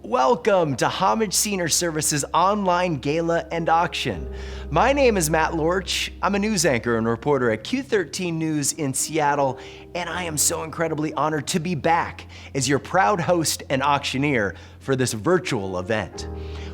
Welcome to Homage Senior Services online gala and auction. My name is Matt Lorch. I'm a news anchor and reporter at Q13 News in Seattle, and I am so incredibly honored to be back as your proud host and auctioneer for this virtual event.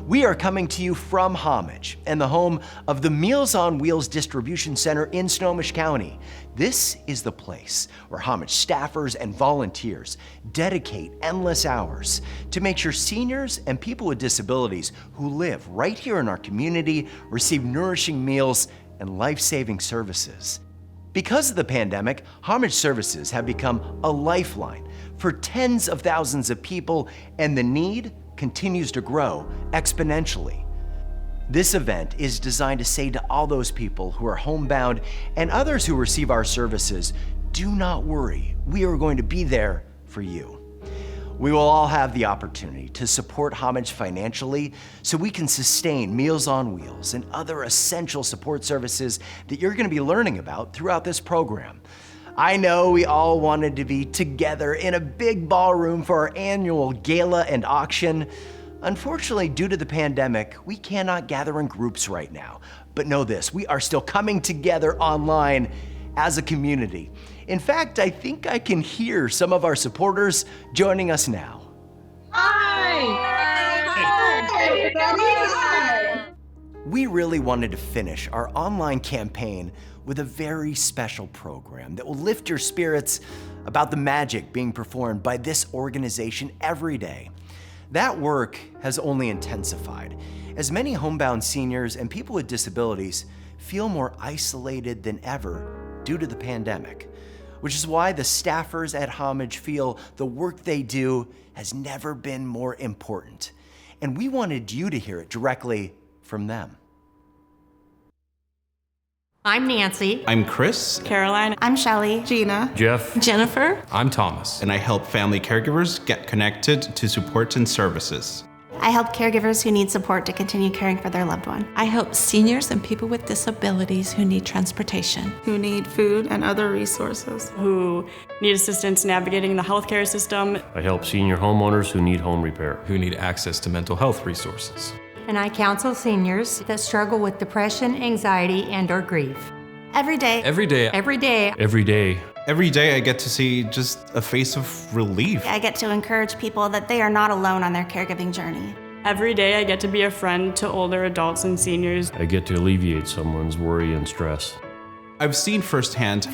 We are coming to you from Homage and the home of the Meals on Wheels Distribution Center in Snohomish County. This is the place where Homage staffers and volunteers dedicate endless hours to make sure seniors and people with disabilities who live right here in our community receive nourishing meals and life-saving services. Because of the pandemic, Homage services have become a lifeline for tens of thousands of people, and the need continues to grow exponentially. This event is designed to say to all those people who are homebound and others who receive our services, do not worry, we are going to be there for you. We will all have the opportunity to support Homage financially so we can sustain Meals on Wheels and other essential support services that you're going to be learning about throughout this program. I know we all wanted to be together in a big ballroom for our annual gala and auction. Unfortunately, due to the pandemic, we cannot gather in groups right now. But know this, we are still coming together online as a community. In fact, I think I can hear some of our supporters joining us now. Hi! We really wanted to finish our online campaign with a very special program that will lift your spirits about the magic being performed by this organization every day. That work has only intensified as many homebound seniors and people with disabilities feel more isolated than ever due to the pandemic, which is why the staffers at Homage feel the work they do has never been more important. And we wanted you to hear it directly from them. I'm Nancy. I'm Chris. Caroline. I'm Shelly. Gina. Jeff. Jennifer. I'm Thomas. And I help family caregivers get connected to support and services. I help caregivers who need support to continue caring for their loved one. I help seniors and people with disabilities who need transportation, Who need food and other resources. Who need assistance navigating the healthcare system. I help senior homeowners who need home repair, who need access to mental health resources. And I counsel seniors that struggle with depression, anxiety, and/or grief. Every day. Every day. Every day. Every day. Every day I get to see just a face of relief. I get to encourage people that they are not alone on their caregiving journey. Every day I get to be a friend to older adults and seniors. I get to alleviate someone's worry and stress. I've seen firsthand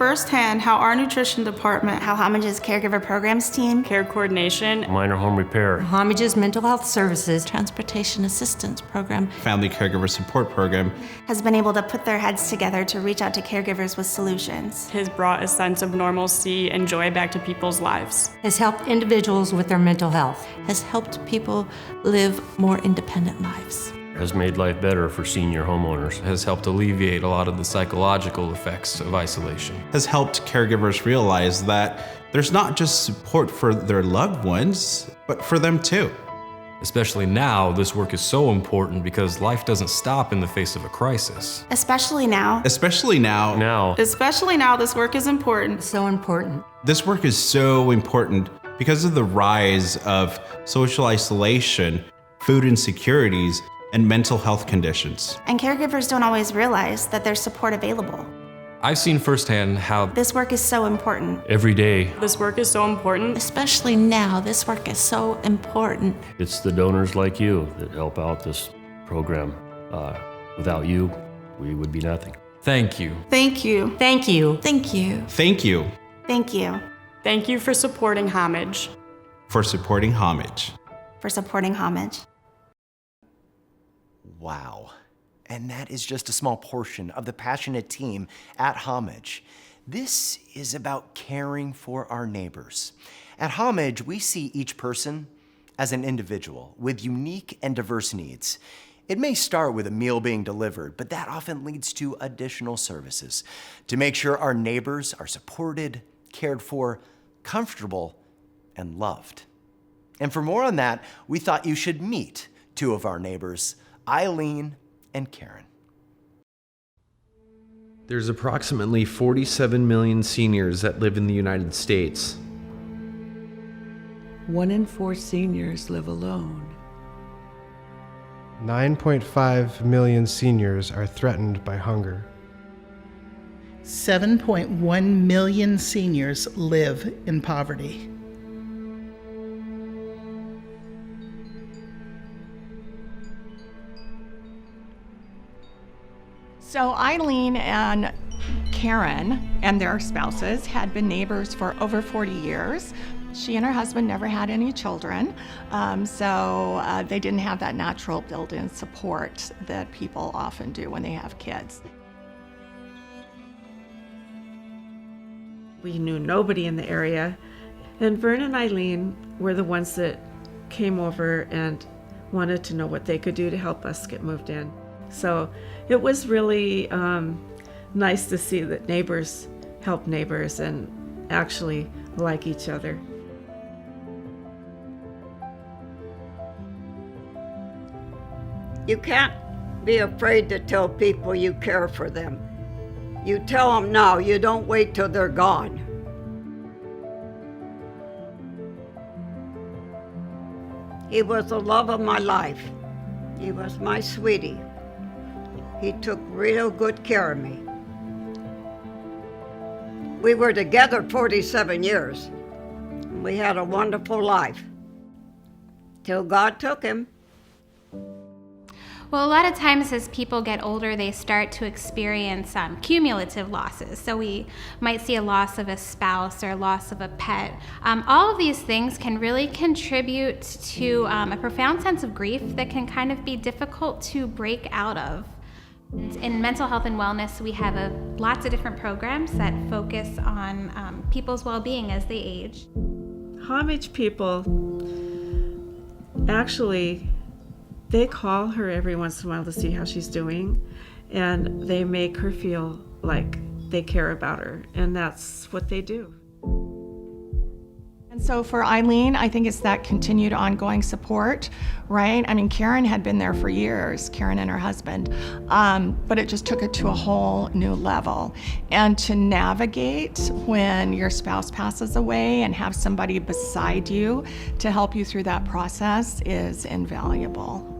How our nutrition department, How Homage's caregiver programs team, care coordination, Minor home repair. Homage's mental health services, transportation assistance program, family caregiver support program has been able to put their heads together to reach out to caregivers with solutions. has brought a sense of normalcy and joy back to people's lives. has helped individuals with their mental health. has helped people live more independent lives. Has made life better for senior homeowners. Has helped alleviate a lot of the psychological effects of isolation. has helped caregivers realize that there's not just support for their loved ones, but for them too. Especially now, this work is so important because life doesn't stop in the face of a crisis. Especially now. Especially now, Especially now, this work is important. So important. this work is so important because of the rise of social isolation, food insecurities, and mental health conditions. And caregivers don't always realize that there's support available. I've seen firsthand how This work is so important. every day This work is so important. Especially now, this work is so important. it's the donors like you that help out this program. Without you, we would be nothing. Thank you. Thank you. Thank you. Thank you. Thank you Thank you Thank you for supporting Homage. for supporting Homage. for supporting Homage. Wow. And that is just a small portion of the passionate team at Homage. This is about caring for our neighbors. At Homage, we see each person as an individual with unique and diverse needs. It may start with a meal being delivered, but that often leads to additional services to make sure our neighbors are supported, cared for, comfortable, and loved. And for more on that, we thought you should meet two of our neighbors, Eileen and Karen. There's approximately 47 million seniors that live in the United States. 1 in 4 seniors live alone. 9.5 million seniors are threatened by hunger. 7.1 million seniors live in poverty. So Eileen and Karen and their spouses had been neighbors for over 40 years. She and her husband never had any children, so they didn't have that natural built-in support that people often do when they have kids. We knew nobody in the area, and Vern and Eileen were the ones that came over and wanted to know what they could do to help us get moved in. So it was really nice to see that neighbors help neighbors and actually like each other. You can't be afraid to tell people you care for them. You tell them now, you don't wait till they're gone. He was the love of my life. He was my sweetie. He took real good care of me. We were together 47 years. We had a wonderful life. Till God took him. Well, a lot of times as people get older, they start to experience cumulative losses. So we might see a loss of a spouse or a loss of a pet. All of these things can really contribute to a profound sense of grief that can kind of be difficult to break out of. In mental health and wellness, we have lots of different programs that focus on people's well-being as they age. Homage people actually, they call her every once in a while to see how she's doing, and they make her feel like they care about her, and that's what they do. And so for Eileen, I think it's that continued ongoing support, right? I mean, Karen had been there for years, Karen and her husband, but it just took it to a whole new level. And to navigate when your spouse passes away and have somebody beside you to help you through that process is invaluable.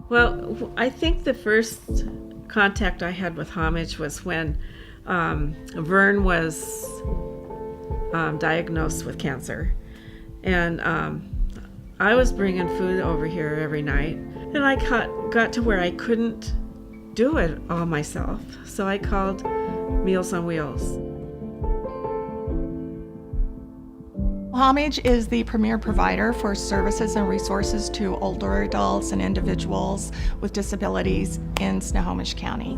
Well, I think the first contact I had with Homage was when Vern was diagnosed with cancer, and I was bringing food over here every night, and I got to where I couldn't do it all myself, so I called Meals on Wheels. Homage is the premier provider for services and resources to older adults and individuals with disabilities in Snohomish County.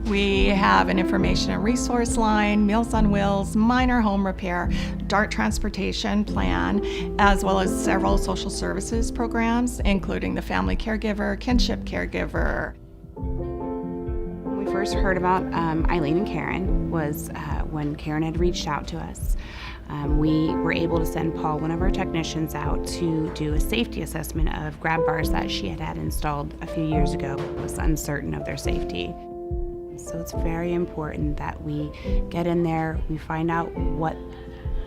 We have an information and resource line, Meals on Wheels, minor home repair, DART transportation plan, as well as several social services programs, including the family caregiver, kinship caregiver. When we first heard about Eileen and Karen was when Karen had reached out to us. We were able to send Paul, one of our technicians, out to do a safety assessment of grab bars that she had installed a few years ago. It was uncertain of their safety. So it's very important that we get in there, we find out what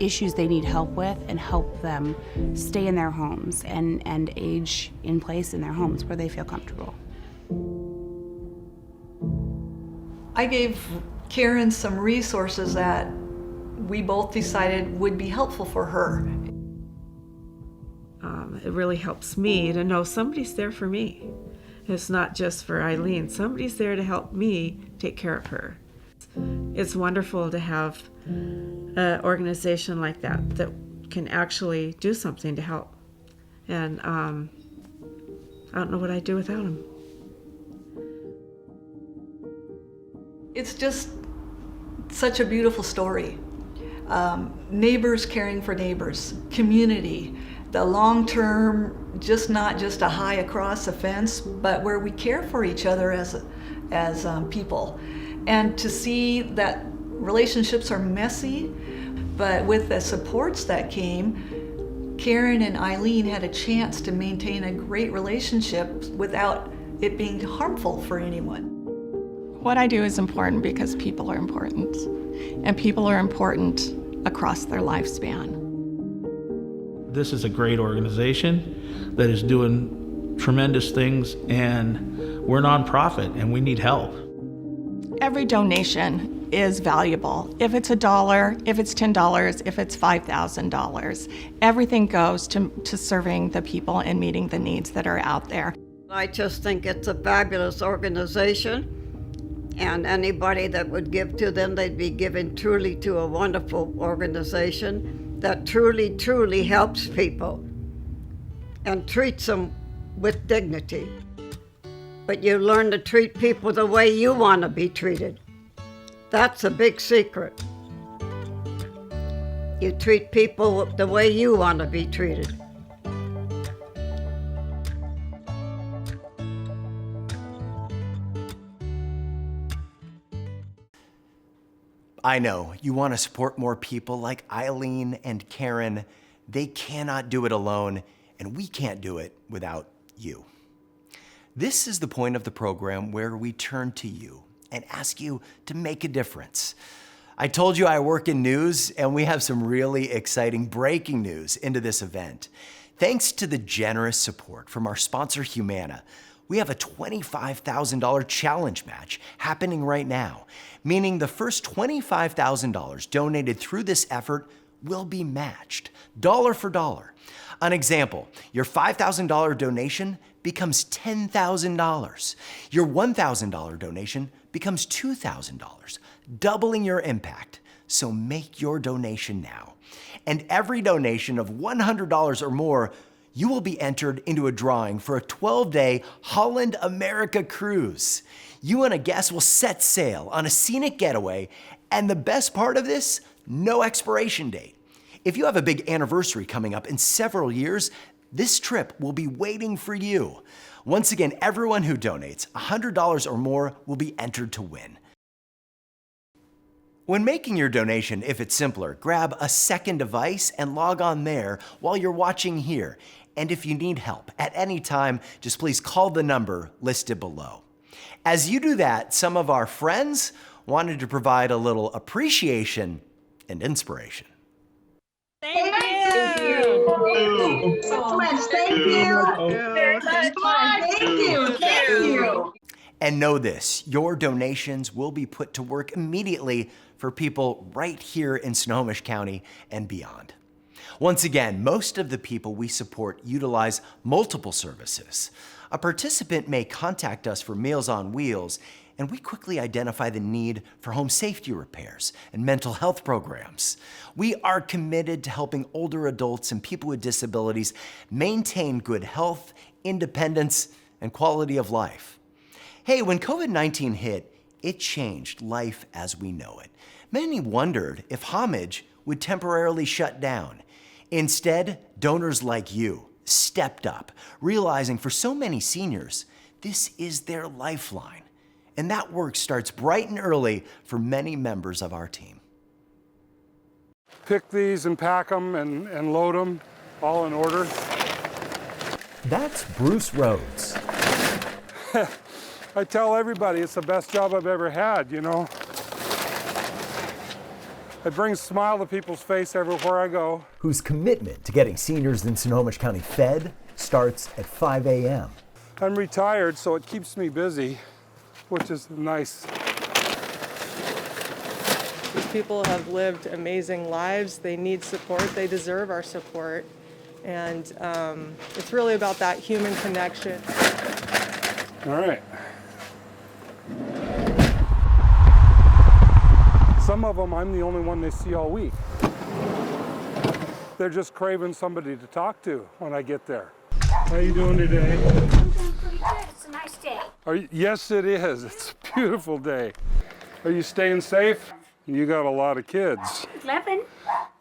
issues they need help with, and help them stay in their homes and age in place in their homes where they feel comfortable. I gave Karen some resources that we both decided would be helpful for her. It really helps me to know somebody's there for me. It's not just for Eileen. Somebody's there to help me take care of her. It's wonderful to have an organization like that that can actually do something to help. And I don't know what I'd do without them. It's just such a beautiful story. Neighbors caring for neighbors, community, the long-term, not just a high across a fence, but where we care for each other as people. And to see that relationships are messy, but with the supports that came, Karen and Eileen had a chance to maintain a great relationship without it being harmful for anyone. What I do is important because people are important, and people are important across their lifespan. This is a great organization that is doing tremendous things, and we're a nonprofit and we need help. Every donation is valuable. If it's $1, if it's $10, if it's $5,000, everything goes to serving the people and meeting the needs that are out there. I just think it's a fabulous organization, and anybody that would give to them, they'd be giving truly to a wonderful organization that truly, truly helps people and treats them with dignity. But you learn to treat people the way you want to be treated. That's a big secret. You treat people the way you want to be treated. I know you want to support more people like Eileen and Karen. They cannot do it alone, and we can't do it without you. This is the point of the program where we turn to you and ask you to make a difference. I told you I work in news, and we have some really exciting breaking news into this event. Thanks to the generous support from our sponsor, Humana, we have a $25,000 challenge match happening right now, meaning the first $25,000 donated through this effort will be matched, dollar for dollar. An example, your $5,000 donation becomes $10,000. Your $1,000 donation becomes $2,000, doubling your impact. So make your donation now. And every donation of $100 or more, you will be entered into a drawing for a 12-day Holland America cruise. You and a guest will set sail on a scenic getaway, and the best part of this, no expiration date. If you have a big anniversary coming up in several years, this trip will be waiting for you. Once again, everyone who donates $100 or more will be entered to win. When making your donation, if it's simpler, grab a second device and log on there while you're watching here. And if you need help at any time, just please call the number listed below. As you do that, some of our friends wanted to provide a little appreciation and inspiration. Thank you so much. Thank you very much. Thank you. Thank you. And know this, your donations will be put to work immediately for people right here in Snohomish County and beyond. Once again, most of the people we support utilize multiple services. A participant may contact us for Meals on Wheels, and we quickly identify the need for home safety repairs and mental health programs. We are committed to helping older adults and people with disabilities maintain good health, independence, and quality of life. Hey, when COVID-19 hit, it changed life as we know it. Many wondered if Homage would temporarily shut down. Instead, donors like you stepped up, realizing for so many seniors, this is their lifeline. And that work starts bright and early for many members of our team. Pick these and pack them and load them, all in order. That's Bruce Rhodes. I tell everybody it's the best job I've ever had, you know. It brings a smile to people's face everywhere I go. Whose commitment to getting seniors in Snohomish County fed starts at 5 a.m. I'm retired, so it keeps me busy, which is nice. These people have lived amazing lives. They need support. They deserve our support. And it's really about that human connection. All right. Some of them, I'm the only one they see all week. They're just craving somebody to talk to when I get there. How you doing today? I'm doing pretty good. It's a nice day. Yes, it is. It's a beautiful day. Are you staying safe? You got a lot of kids. 11.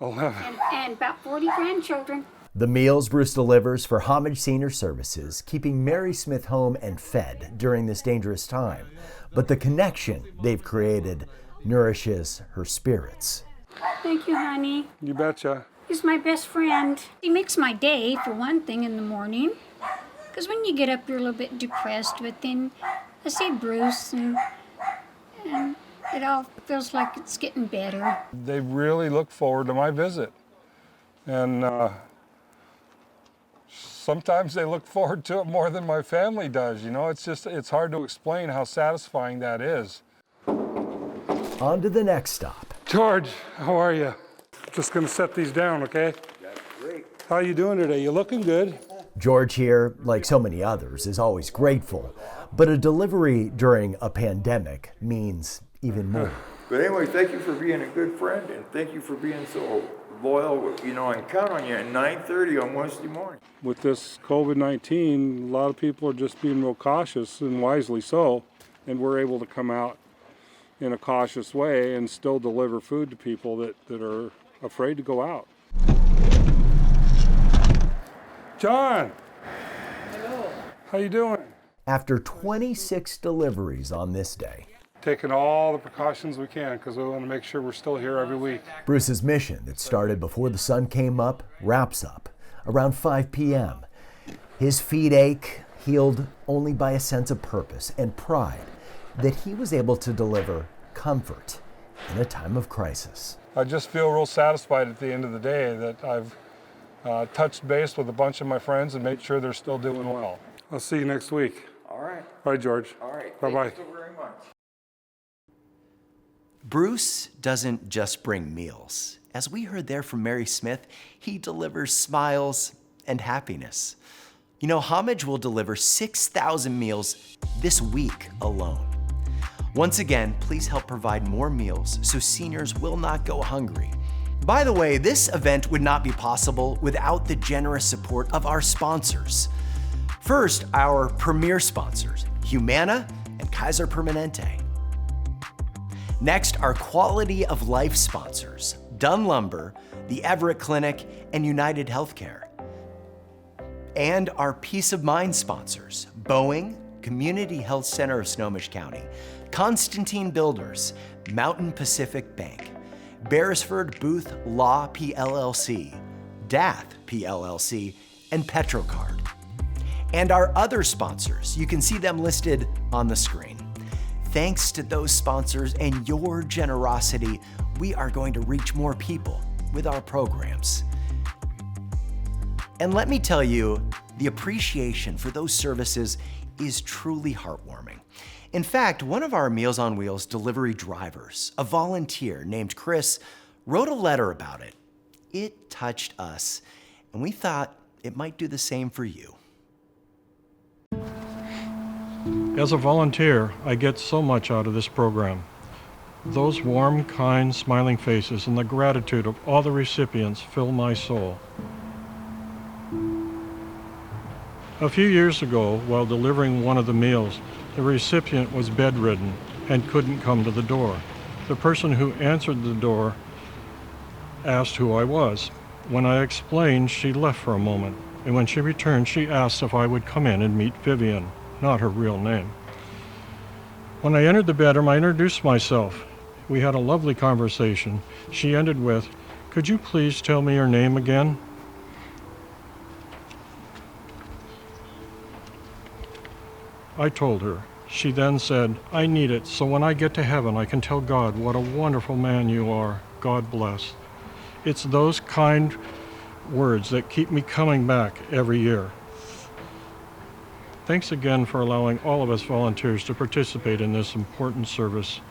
11. And about 40 grandchildren. The meals Bruce delivers for Homage Senior Services, keeping Mary Smith home and fed during this dangerous time. But the connection they've created nourishes her spirits. Thank you, honey. You betcha. He's my best friend. He makes my day, for one thing, in the morning. Because when you get up, you're a little bit depressed, but then I see Bruce, and it all feels like it's getting better. They really look forward to my visit. And sometimes they look forward to it more than my family does. You know, it's hard to explain how satisfying that is. On to the next stop. George, how are you? Just gonna set these down, okay? That's great. How you doing today? You looking good? George here, like so many others, is always grateful, but a delivery during a pandemic means even more. But anyway, thank you for being a good friend, and thank you for being so loyal. You know, I can count on you at 9:30 on Wednesday morning. With this COVID-19, a lot of people are just being real cautious, and wisely so, and we're able to come out in a cautious way and still deliver food to people that are afraid to go out. John! Hello. How you doing? After 26 deliveries on this day, Taking all the precautions we can because we want to make sure we're still here every week. Bruce's mission that started before the sun came up wraps up around 5 p.m. His feet ache, healed only by a sense of purpose and pride that he was able to deliver comfort in a time of crisis. I just feel real satisfied at the end of the day that I've touched base with a bunch of my friends and made sure they're still doing well. I'll see you next week. All right. All right, George. All right. Bye-bye. Thank you so very much. Bruce doesn't just bring meals. As we heard there from Mary Smith, he delivers smiles and happiness. You know, Homage will deliver 6,000 meals this week alone. Once again, please help provide more meals so seniors will not go hungry. By the way, this event would not be possible without the generous support of our sponsors. First, our premier sponsors, Humana and Kaiser Permanente. Next, our quality of life sponsors, Dunn Lumber, the Everett Clinic, and United Healthcare. And our peace of mind sponsors, Boeing, Community Health Center of Snohomish County, Constantine Builders, Mountain Pacific Bank, Beresford Booth Law PLLC, DATH PLLC, and Petrocard. And our other sponsors, you can see them listed on the screen. Thanks to those sponsors and your generosity, we are going to reach more people with our programs. And let me tell you, the appreciation for those services is truly heartwarming. In fact, one of our Meals on Wheels delivery drivers, a volunteer named Chris, wrote a letter about it. It touched us, and we thought it might do the same for you. As a volunteer, I get so much out of this program. Those warm, kind, smiling faces and the gratitude of all the recipients fill my soul. A few years ago, while delivering one of the meals, the recipient was bedridden and couldn't come to the door. The person who answered the door asked who I was. When I explained, she left for a moment, and when she returned, she asked if I would come in and meet Vivian, not her real name. When I entered the bedroom, I introduced myself. We had a lovely conversation. She ended with, "Could you please tell me your name again?" I told her. She then said, "I need it, so when I get to heaven, I can tell God what a wonderful man you are. God bless." It's those kind words that keep me coming back every year. Thanks again for allowing all of us volunteers to participate in this important service.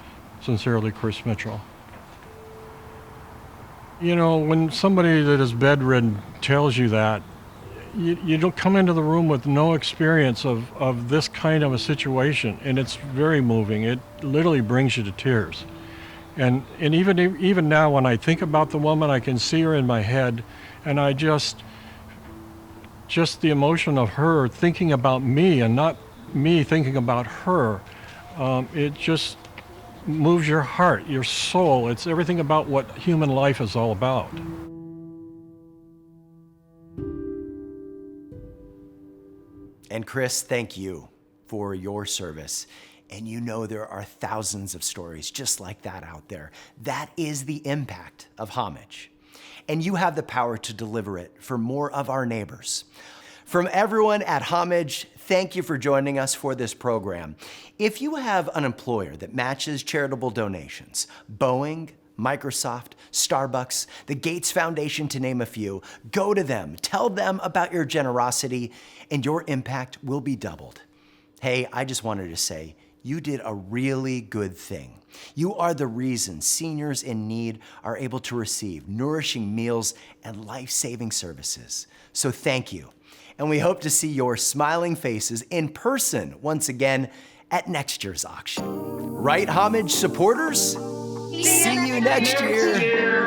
Sincerely, Chris Mitchell. You know, when somebody that is bedridden tells you that, you don't come into the room with no experience of this kind of a situation, and it's very moving. It literally brings you to tears. And even now, when I think about the woman, I can see her in my head, and I just the emotion of her thinking about me and not me thinking about her, it just moves your heart, your soul. It's everything about what human life is all about. And Chris, thank you for your service. And you know there are thousands of stories just like that out there. That is the impact of Homage. And you have the power to deliver it for more of our neighbors. From everyone at Homage, thank you for joining us for this program. If you have an employer that matches charitable donations, Boeing, Microsoft, Starbucks, the Gates Foundation, to name a few. Go to them, tell them about your generosity, and your impact will be doubled. Hey, I just wanted to say, you did a really good thing. You are the reason seniors in need are able to receive nourishing meals and life-saving services. So thank you. And we hope to see your smiling faces in person once again at next year's auction. Right, Homage supporters? See you next year.